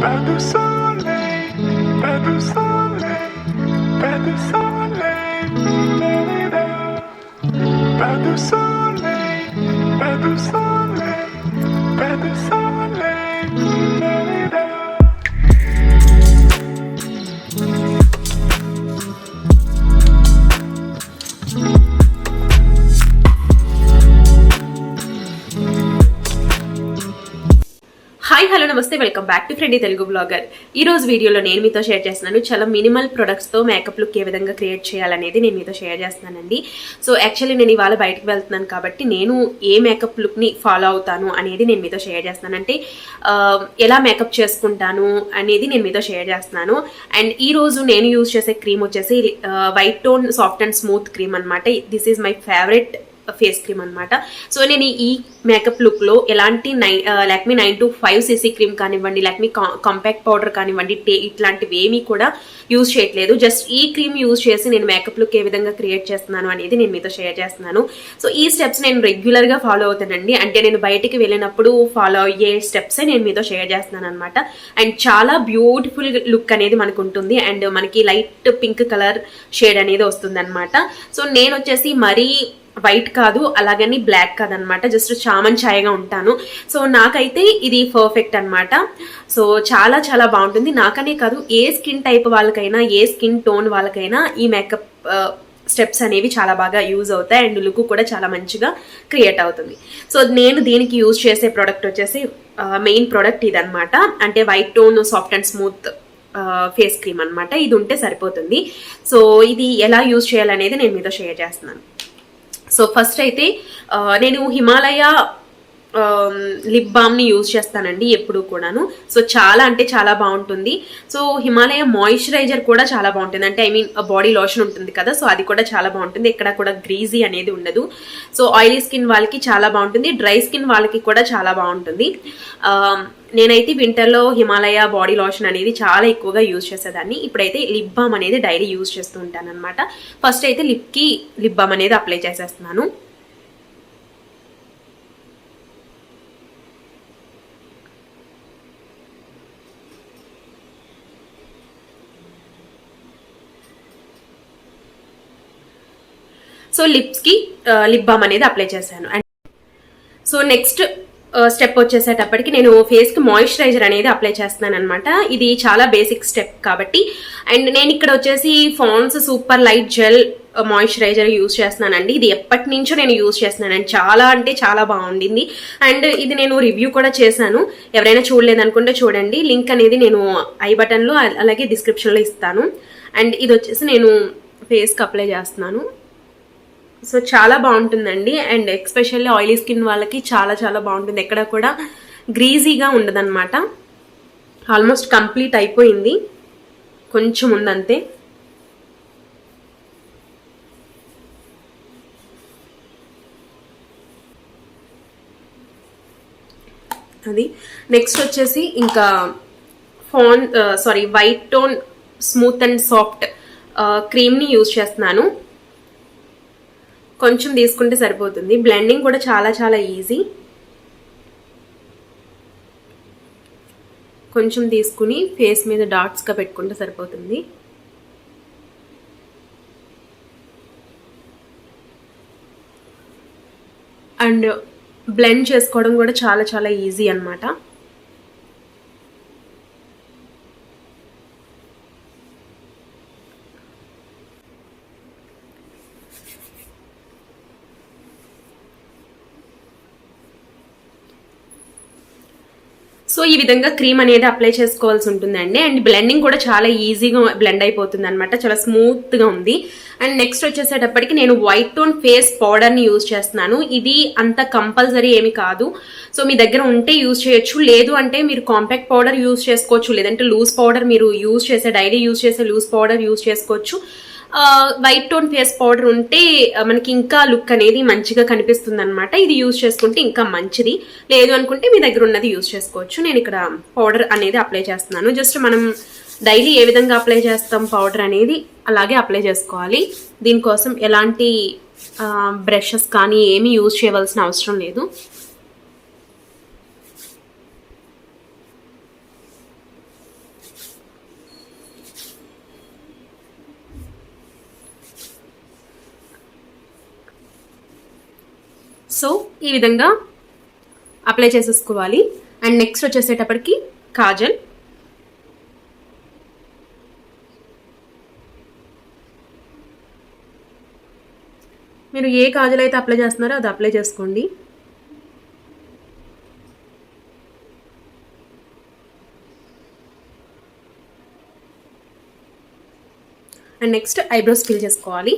Pas de soleil, pas de soleil, pas de soleil, pas de soleil, pas de soleil, pas de soleil. Hi hello namaste, welcome back to friendly Telugu blogger. ఈ రోజు వీడియోలో నేను మీతో share చేస్తున్నాను చాలా minimal ప్రొడక్ట్స్తో makeup look ఏ విధంగా క్రియేట్ చేయాలనేది నేను మీతో షేర్ చేస్తున్నానండి. సో యాక్చువల్లీ నేను ఇవాళ బయటకు వెళ్తున్నాను కాబట్టి నేను ఏ మేకప్ లుక్ని ఫాలో అవుతాను అనేది నేను మీతో షేర్ చేస్తున్నాను. అంటే ఎలా మేకప్ చేసుకుంటాను అనేది నేను మీతో షేర్ చేస్తున్నాను. అండ్ ఈ రోజు నేను యూజ్ చేసే క్రీమ్ వచ్చేసి white tone soft and smooth cream అనమాట. This is my favourite face cream అనమాట. సో నేను ఈ మేకప్ లుక్ లో ఎలాంటి లాక్మీ 925cc క్రీమ్ కానివ్వండి, లాక్మీ కాంపాక్ట్ పౌడర్ కానివ్వండి, ఇట్లాంటివి ఏమీ కూడా యూజ్ చేయట్లేదు. జస్ట్ ఈ క్రీమ్ యూజ్ చేసి నేను మేకప్ లుక్ ఏ విధంగా క్రియేట్ చేస్తున్నాను అనేది నేను మీతో షేర్ చేస్తున్నాను. సో ఈ స్టెప్స్ నేను రెగ్యులర్ గా ఫాలో అవుతానండి. అంటే నేను బయటికి వెళ్ళినప్పుడు ఫాలో అయ్యే స్టెప్సే నేను మీతో షేర్ చేస్తున్నాను అనమాట. అండ్ చాలా బ్యూటిఫుల్ లుక్ అనేది మనకు ఉంటుంది. అండ్ మనకి లైట్ పింక్ కలర్ షేడ్ అనేది వస్తుంది అనమాట. సో నేను వచ్చేసి మరీ వైట్ కాదు, అలాగని బ్లాక్ కాదనమాట, జస్ట్ చామన్ ఛాయగా ఉంటాను. సో నాకైతే ఇది పర్ఫెక్ట్ అనమాట. సో చాలా చాలా బాగుంటుంది. నాకనే కాదు, ఏ స్కిన్ టైప్ వాళ్ళకైనా, ఏ స్కిన్ టోన్ వాళ్ళకైనా ఈ మేకప్ స్టెప్స్ అనేవి చాలా బాగా యూజ్ అవుతాయి. అండ్ లుక్ కూడా చాలా మంచిగా క్రియేట్ అవుతుంది. సో నేను దీనికి యూజ్ చేసే ప్రోడక్ట్ వచ్చేసి మెయిన్ ప్రోడక్ట్ ఇదనమాట. అంటే white tone soft and smooth face cream అనమాట. ఇది ఉంటే సరిపోతుంది. సో ఇది ఎలా యూజ్ చేయాలనేది నేను మీతో షేర్ చేస్తున్నాను. సో ఫస్ట్ అయితే నేను హిమాలయ లిప్ బామ్ని యూజ్ చేస్తానండి ఎప్పుడు కూడాను. సో చాలా అంటే చాలా బాగుంటుంది. సో హిమాలయ మాయిశ్చరైజర్ కూడా చాలా బాగుంటుంది. అంటే ఐ మీన్ బాడీ లోషన్ ఉంటుంది కదా, సో అది కూడా చాలా బాగుంటుంది. ఎక్కడ కూడా గ్రీజీ అనేది ఉండదు. సో ఆయిలీ స్కిన్ వాళ్ళకి చాలా బాగుంటుంది, డ్రై స్కిన్ వాళ్ళకి కూడా చాలా బాగుంటుంది. నేనైతే వింటర్లో హిమాలయ బాడీ లోషన్ అనేది చాలా ఎక్కువగా యూజ్ చేసేదాన్ని. ఇప్పుడైతే లిప్ బామ్ అనేది డైలీ యూజ్ చేస్తూ ఉంటాను అనమాట. ఫస్ట్ అయితే లిప్కి లిప్ బామ్ అనేది అప్లై చేసేస్తున్నాను. సో లిప్స్కి లిప్ బామ్ అనేది అప్లై చేశాను. అండ్ సో నెక్స్ట్ స్టెప్ వచ్చేసేటప్పటికి నేను ఫేస్కి మాయిశ్చరైజర్ అనేది అప్లై చేస్తున్నాను అనమాట. ఇది చాలా బేసిక్ స్టెప్ కాబట్టి. అండ్ నేను ఇక్కడ వచ్చేసి fans super light gel moisturiser use చేస్తున్నానండి. ఇది ఎప్పటి నుంచో నేను యూజ్ చేస్తున్నాను అండ్ చాలా అంటే చాలా బాగుండింది. అండ్ ఇది నేను రివ్యూ కూడా చేశాను. ఎవరైనా చూడలేదనుకుంటే చూడండి. లింక్ అనేది నేను ఐ బటన్లో అలాగే డిస్క్రిప్షన్లో ఇస్తాను. అండ్ ఇది వచ్చేసి నేను ఫేస్కి అప్లై చేస్తున్నాను. సో చాలా బాగుంటుందండి. అండ్ ఎక్స్పెషల్లీ ఆయిలీ స్కిన్ వాళ్ళకి చాలా చాలా బాగుంటుంది. ఎక్కడ కూడా గ్రీజీగా ఉండదన్నమాట. ఆల్మోస్ట్ కంప్లీట్ అయిపోయింది, కొంచెం ఉందంతే. అది నెక్స్ట్ వచ్చేసి ఇంకా white tone smooth and soft క్రీమ్ని యూజ్ చేస్తున్నాను. కొంచెం తీసుకుంటే సరిపోతుంది. బ్లెండింగ్ కూడా చాలా చాలా ఈజీ. కొంచెం తీసుకుని ఫేస్ మీద డాట్స్గా పెట్టుకుంటే సరిపోతుంది. అండ్ బ్లెండ్ చేసుకోవడం కూడా చాలా చాలా ఈజీ అన్నమాట. సో ఈ విధంగా క్రీమ్ అనేది అప్లై చేసుకోవాల్సి ఉంటుందండి. అండ్ బ్లెండింగ్ కూడా చాలా ఈజీగా బ్లెండ్ అయిపోతుంది అనమాట, చాలా స్మూత్గా ఉంది. అండ్ నెక్స్ట్ వచ్చేసేటప్పటికి నేను వైట్ టోన్ ఫేస్ పౌడర్ని యూజ్ చేస్తున్నాను. ఇది అంత కంపల్సరీ ఏమి కాదు. సో మీ దగ్గర ఉంటే యూజ్ చేయొచ్చు, లేదు అంటే మీరు కాంపాక్ట్ పౌడర్ యూజ్ చేసుకోవచ్చు, లేదంటే లూజ్ పౌడర్ మీరు డైలీ యూజ్ చేసే లూజ్ పౌడర్ యూజ్ చేసుకోవచ్చు. వైట్ టోన్ ఫేస్ పౌడర్ ఉంటే మనకి ఇంకా లుక్ అనేది మంచిగా కనిపిస్తుంది అనమాట. ఇది యూజ్ చేసుకుంటే ఇంకా మంచిది. లేదు అనుకుంటే మీ దగ్గర ఉన్నది యూజ్ చేసుకోవచ్చు. నేను ఇక్కడ పౌడర్ అనేది అప్లై చేస్తున్నాను. జస్ట్ మనం డైలీ ఏ విధంగా అప్లై చేస్తాం పౌడర్ అనేది అలాగే అప్లై చేసుకోవాలి. దీనికోసం ఎలాంటి బ్రషెస్ కానీ ఏమీ యూజ్ చేయవలసిన అవసరం లేదు. సో ఈ విధంగా అప్లై చేసేసుకోవాలి. అండ్ నెక్స్ట్ వచ్చేసేటప్పటికి కాజల్. మీరు ఏ కాజల్ అయితే అప్లై చేస్తున్నారో అది అప్లై చేసుకోండి. అండ్ నెక్స్ట్ ఐబ్రోస్ ఫిల్ చేసుకోవాలి.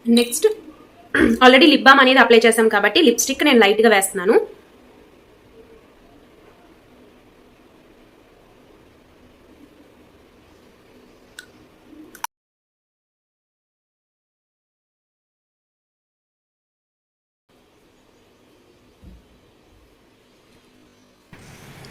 నెక్స్ట్ ఆల్రెడీ లిప్ బామ్ అనేది అప్లై చేసాం కాబట్టి లిప్స్టిక్ నేను లైట్గా వేస్తున్నాను.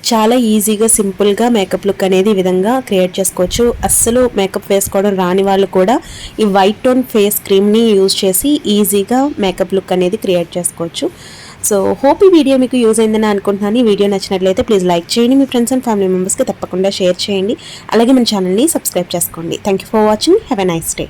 చాలా ఈజీగా సింపుల్గా మేకప్ లుక్ అనేది ఈ విధంగా క్రియేట్ చేసుకోవచ్చు. అస్సలు మేకప్ వేసుకోవడం రాని వాళ్ళు కూడా ఈ వైట్ టోన్ ఫేస్ క్రీమ్ని యూజ్ చేసి ఈజీగా మేకప్ లుక్ అనేది క్రియేట్ చేసుకోవచ్చు. సో హోప్ ఈ వీడియో మీకు యూజ్ అయిందని అనుకుంటున్నాను. ఈ వీడియో నచ్చినట్లయితే ప్లీజ్ లైక్ చేయండి, మీ ఫ్రెండ్స్ అండ్ ఫ్యామిలీ మెంబర్స్కి తప్పకుండా షేర్ చేయండి. అలాగే మన ఛానల్ని సబ్స్క్రైబ్ చేసుకోండి. Thank you for watching. Have a nice day.